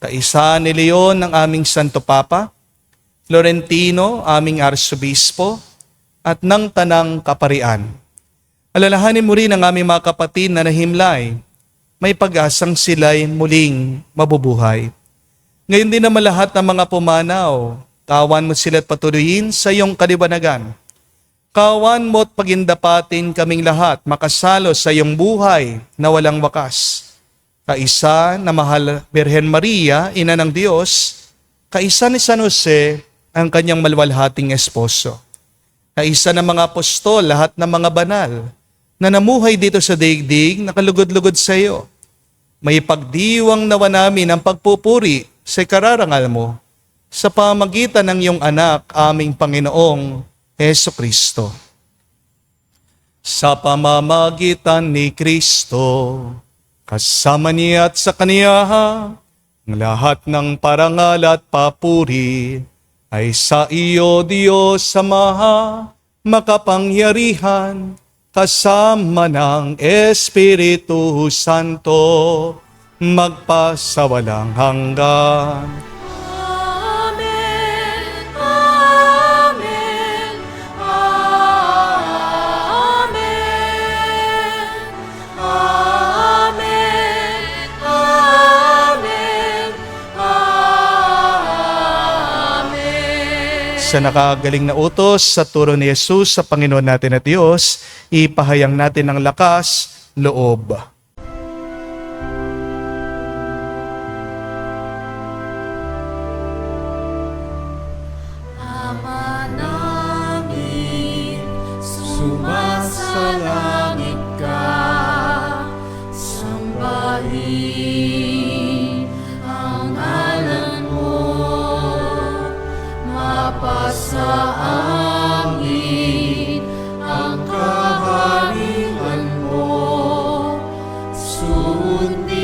Kaisa ni Leon ng aming Santo Papa, Florentino, aming Arsobispo, at ng Tanang Kaparian. Alalahanin mo rin ang aming mga kapatid na nahimlay, may pag-asang sila'y muling mabubuhay. Ngayon din naman lahat ng mga pumanaw, kawan mo sila at patuloyin sa iyong kaliwanagan. Kawan mo at pagindapatin kaming lahat makasalo sa iyong buhay na walang wakas. Kaisa na mahal Birhen Maria, Ina ng Diyos, kaisa ni San Jose, ang kanyang maluwalhating esposo. Kaisa ng mga apostol, lahat ng mga banal, na namuhay dito sa daigdig, nakalugod-lugod sa iyo. May pagdiwang nawa namin ang pagpupuri sa kararangal mo sa pamagitan ng iyong anak, aming Panginoong Heso Kristo. Sa pamamagitan ni Kristo, kasama niya at sa Kaniya, ang lahat ng parangal at papuri ay sa iyo, Diyos Ama, makapangyarihan, kasama ng Espiritu Santo, magpasawalang hanggan. Amen. Amen. Amen. Amen. Amen. Amen. Sa nakagaling na utos sa turo ni Jesus sa Panginoon natin at Diyos, ipahayang natin ng lakas, loob. Ama namin, sumasalangit ka, sambahin ang ngalan mo, mapasa amin ang kaharian mo, sundin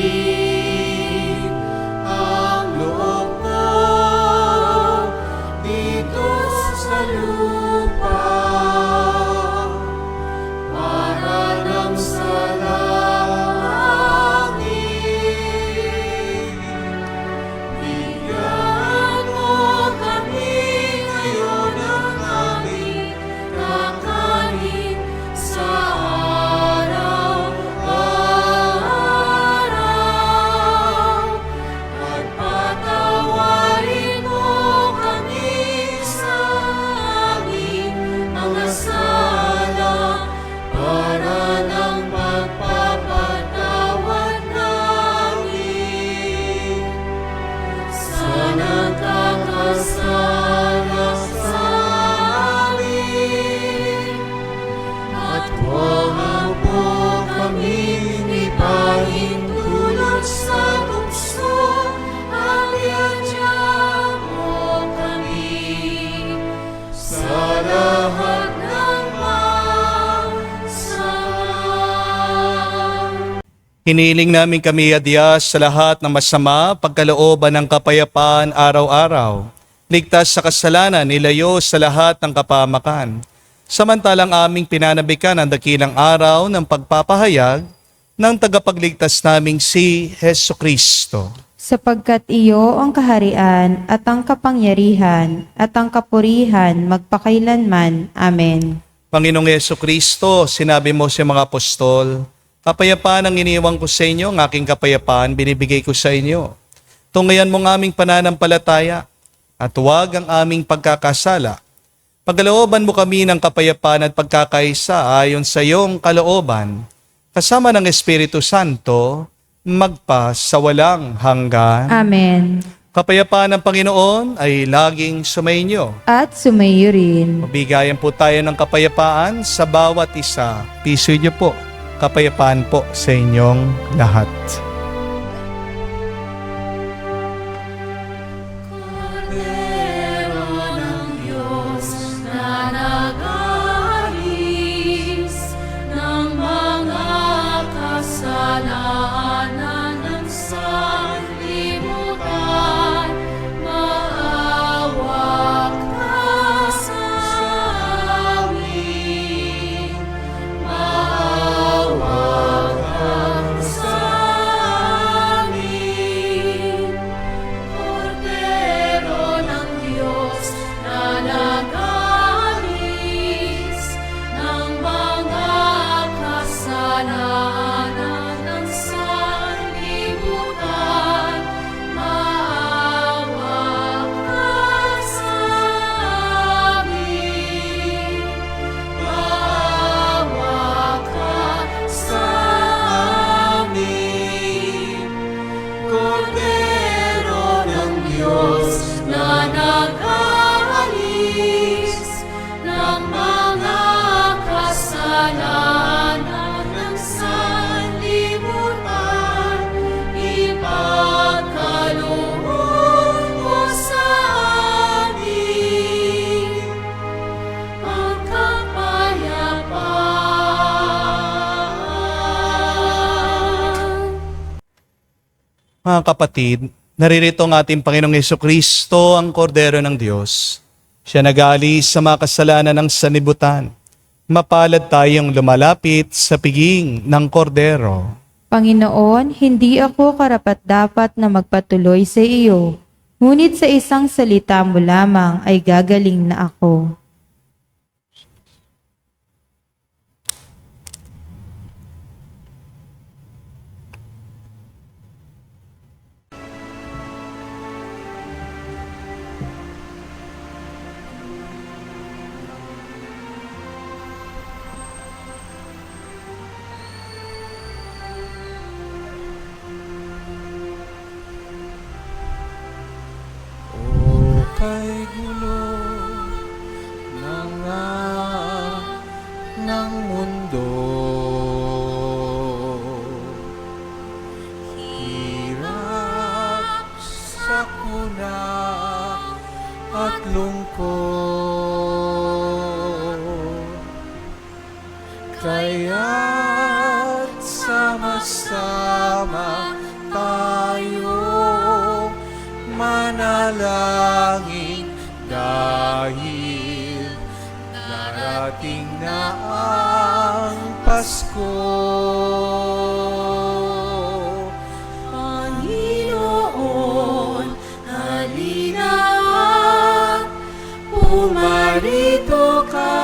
ang loob mo dito sa lupa para nang sa langit. Bigyan mo kami ngayon ng aming kakanin sa araw-araw at patawarin mo kami sa aming mga sala para ng pagpapatawad namin sa nagkakasala sa amin. At huwag mo kaming ipahintulot sa tukso, at iadya mo kami sa lahat ng masama. Hiniling namin kami, Diyos, sa lahat ng masama, pagkalooban ng kapayapaan araw-araw. Ligtas sa kasalanan, nilayo sa lahat ng kapamakan. Samantalang aming pinanabikan ang dakilang araw ng pagpapahayag ng tagapagligtas naming si Heso Kristo. Sapagkat iyo ang kaharian at ang kapangyarihan at ang kapurihan magpakailanman. Amen. Panginoong Heso Kristo, sinabi mo sa mga apostol, kapayapaan ang iniwang ko sa inyo, ang aking kapayapaan binibigay ko sa inyo. Tungayan mo ang aming pananampalataya at huwag ang aming pagkakasala. Pagkalooban mo kami ng kapayapaan at pagkakaisa ayon sa iyong kalooban, kasama ng Espiritu Santo, magpa sa walang hanggan. Amen. Kapayapaan ng Panginoon ay laging sumainyo. At sumayo rin. Mabigayan po tayo ng kapayapaan sa bawat isa. Piso niyo po. Kapayapaan po sa inyong lahat. Kordero ng Diyos na nag-aalis ng mga kasalanan ng sanlibutan, maawa ka sa amin. Maawa ka sa amin. Kordero ng Diyos na nag-aalis ng mga kasalanan ng sanlibutan, maawa ka sa amin. Maawa ka sa amin. Kordero ng Diyos na nag-aalis ng mga kasalanan ng sanlibutan, ipagkaloob mo sa amin ang kapayapaan. Mga kapatid, naririto ang ating Panginoong Hesukristo, ang Kordero ng Diyos. Siya nag-aalis sa mga kasalanan ng sanlibutan. Mapalad tayong lumalapit sa piging ng Kordero. Panginoon, hindi ako karapat-dapat na magpatuloy sa iyo. Ngunit sa isang salita mo lamang ay gagaling na ako. O kay gulo ng mundo, hirap, sakuna at lungkot, kaya't sama-sama tayo manalangin dahil darating na ang Pasko. Panginoon, halina at pumarito ka.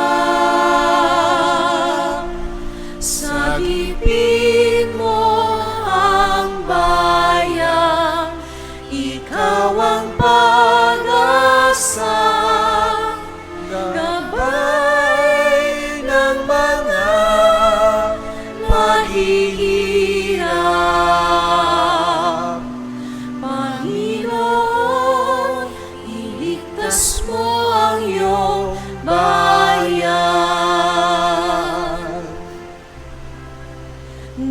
Sagipin mo ang bayan, ikaw ang pag-asa, gabay ng mga mahihirap. Panginoon, iligtas mo ang iyong bayan.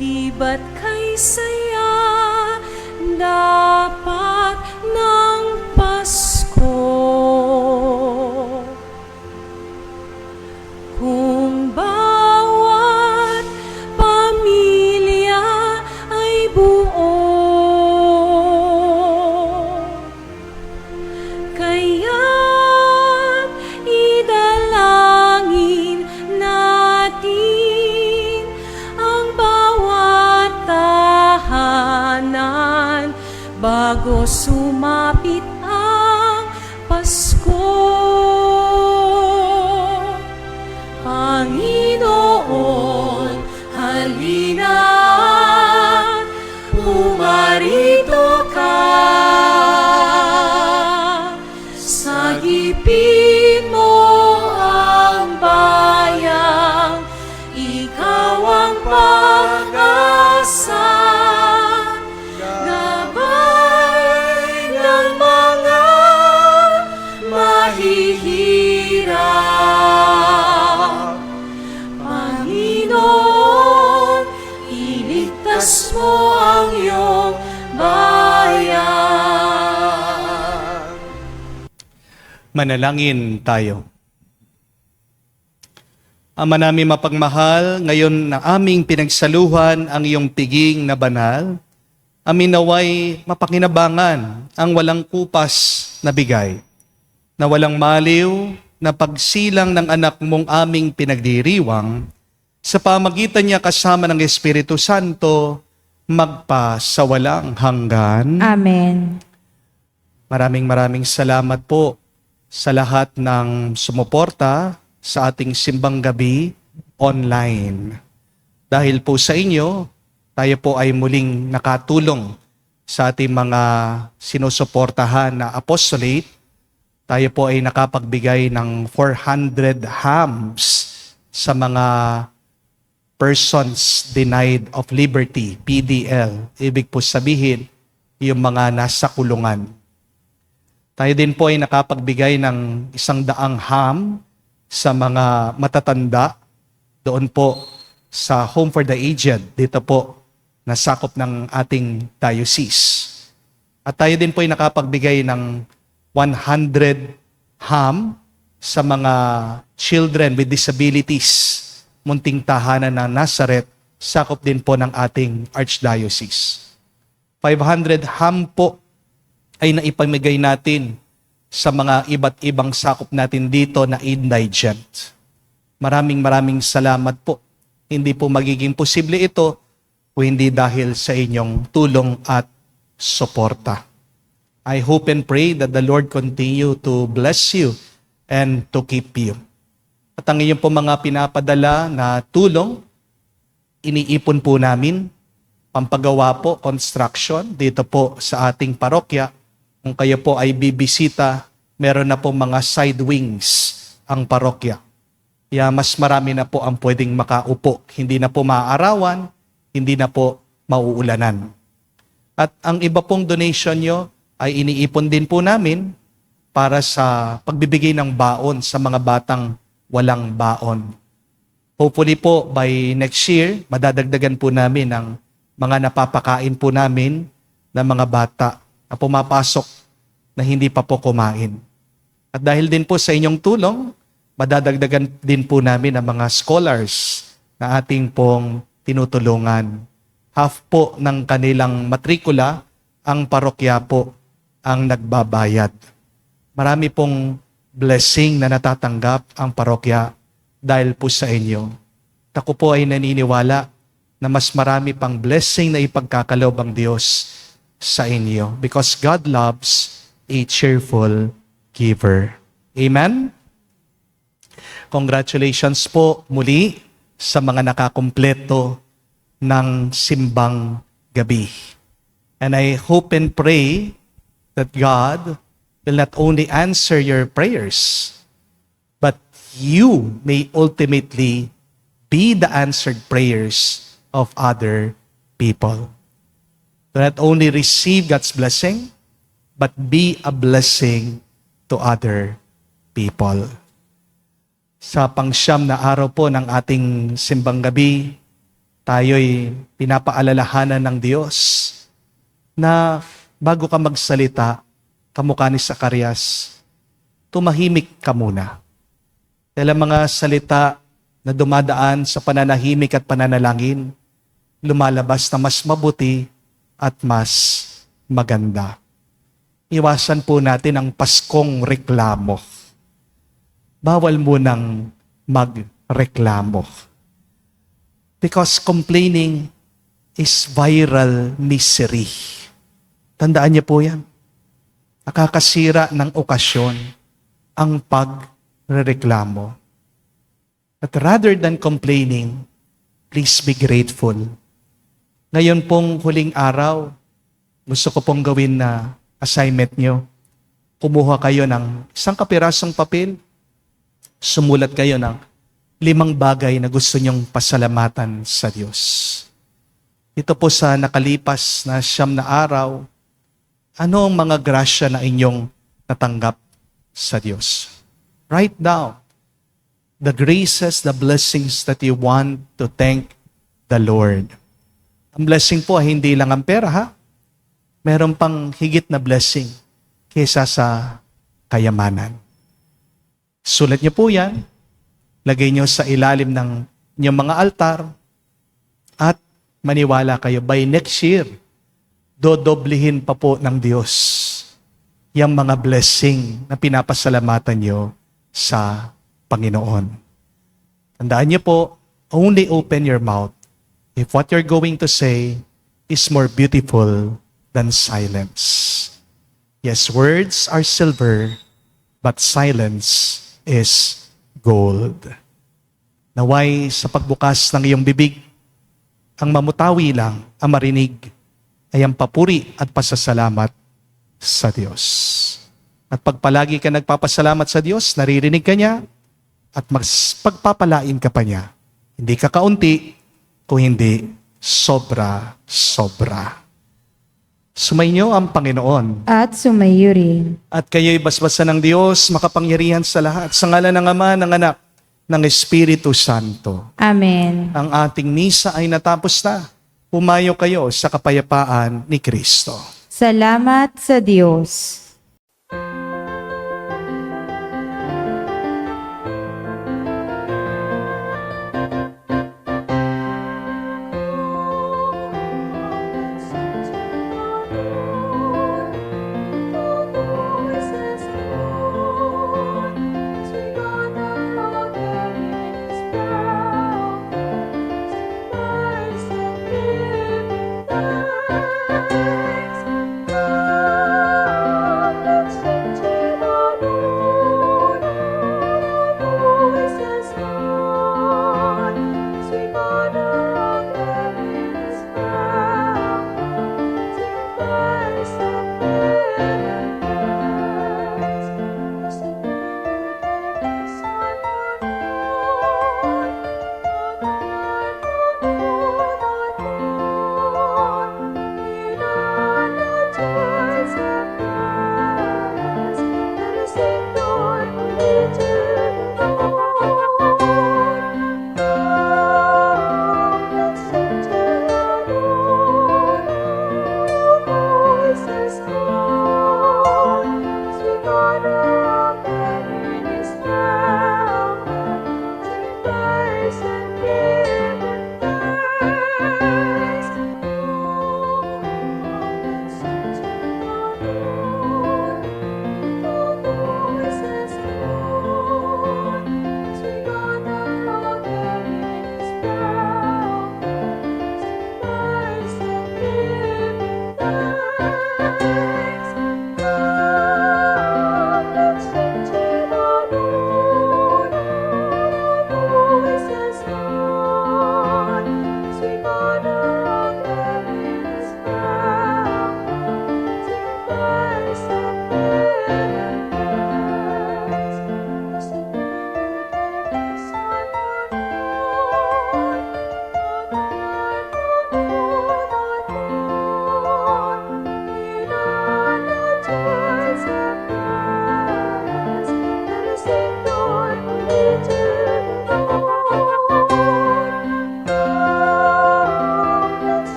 Di ba't kay saya dapat ng Pasko kung bawat pamilya ay buo? Kaya't idalangin natin ang bawat tahanan bago sumapit ang Pasko. Panginoon, halina at pumarito ka. Sagipin mo ang bayan, ikaw ang pag-asa, gabay ng Manalangin tayo. Ama namin mapagmahal, ngayon na aming pinagsaluhan ang iyong piging na banal, amin naway mapakinabangan ang walang kupas na bigay, na walang maliw na pagsilang ng anak mong aming pinagdiriwang, sa pamagitan niya kasama ng Espiritu Santo, magpa sa walang hanggan. Amen. Maraming salamat po sa lahat ng sumuporta sa ating simbang gabi online. Dahil po sa inyo, tayo po ay muling nakatulong sa ating mga sinusuportahan na apostolate. Tayo po ay nakapagbigay ng 400 hams sa mga persons denied of liberty, PDL. Ibig po sabihin, yung mga nasa kulungan. Tayo din po ay nakapagbigay ng 100 ham sa mga matatanda doon po sa Home for the Aged, dito po nasakop ng ating diocese. At tayo din po ay nakapagbigay ng 100 ham sa mga children with disabilities, munting tahanan ng Nazareth, sakop din po ng ating archdiocese. 500 ham po ay naipamigay natin sa mga iba't ibang sakop natin dito na indigent. Maraming salamat po. Hindi po magiging posible ito kung hindi dahil sa inyong tulong at suporta. I hope and pray that the Lord continue to bless you and to keep you. At ang inyong po mga pinapadala na tulong, iniipon po namin, pampagawa po, construction, dito po sa ating parokya. Kung kayo po ay bibisita, meron na po mga side wings ang parokya. Kaya mas marami na po ang pwedeng makaupo. Hindi na po maaarawan, hindi na po mauulanan. At ang iba pong donation nyo ay iniipon din po namin para sa pagbibigay ng baon sa mga batang walang baon. Hopefully po by next year, madadagdagan po namin ang mga napapakain po namin ng mga bata na pumapasok na hindi pa po kumain. At dahil din po sa inyong tulong, madadagdagan din po namin ang mga scholars na ating pong tinutulungan. Half po ng kanilang matrikula, ang parokya po ang nagbabayad. Marami pong blessing na natatanggap ang parokya dahil po sa inyo. Ako po ay naniniwala na mas marami pang blessing na ipagkakalob ang Diyos sa inyo because God loves a cheerful giver. Amen? Congratulations po muli sa mga nakakumpleto ng simbang gabi. And I hope and pray that God will not only answer your prayers, but you may ultimately be the answered prayers of other people. To not only receive God's blessing, but be a blessing to other people. Sa pangsyam na araw po ng ating simbang gabi, tayo'y pinapaalalahanan ng Diyos na bago ka magsalita, kamukha ni Zacarias, tumahimik ka muna. Dahil ang mga salita na dumadaan sa pananahimik at pananalangin, lumalabas na mas mabuti at mas maganda. Iwasan po natin ang paskong reklamo. Bawal munang magreklamo. Because complaining is viral misery. Tandaan niyo po yan. Nakakasira ng okasyon ang pagreklamo. But rather than complaining, please be grateful. Ngayon pong huling araw, gusto ko pong gawin na assignment nyo. Kumuha kayo ng isang kapirasong papel, sumulat kayo ng 5 bagay na gusto nyong pasalamatan sa Diyos. Ito po sa nakalipas na 9 na araw, ano ang mga grasya na inyong natanggap sa Diyos? Write down the graces, the blessings that you want to thank the Lord. Ang blessing po ay hindi lang ang pera, ha? Meron pang higit na blessing kaysa sa kayamanan. Sulat niyo po yan. Lagay niyo sa ilalim ng inyong mga altar. At maniwala kayo, by next year, dodoblihin pa po ng Diyos yung mga blessing na pinapasalamatan niyo sa Panginoon. Tandaan niyo po, only open your mouth if what you're going to say is more beautiful than silence. Yes, words are silver, but silence is gold. Naway sa pagbukas ng iyong bibig, ang mamutawi lang ang marinig ay ang papuri at pasasalamat sa Diyos. At pag palagi ka nagpapasalamat sa Diyos, naririnig ka niya at mas pagpapalain ka pa niya. Hindi ka kaunti, kung hindi sobra-sobra. Sumainyo ang Panginoon. At sumayo rin. At kayo'y basbasan ng Diyos, makapangyarihan sa lahat. Sa ngalan ng Ama, ng Anak, ng Espiritu Santo. Amen. Ang ating misa ay natapos na. Pumayo kayo sa kapayapaan ni Kristo. Salamat sa Diyos.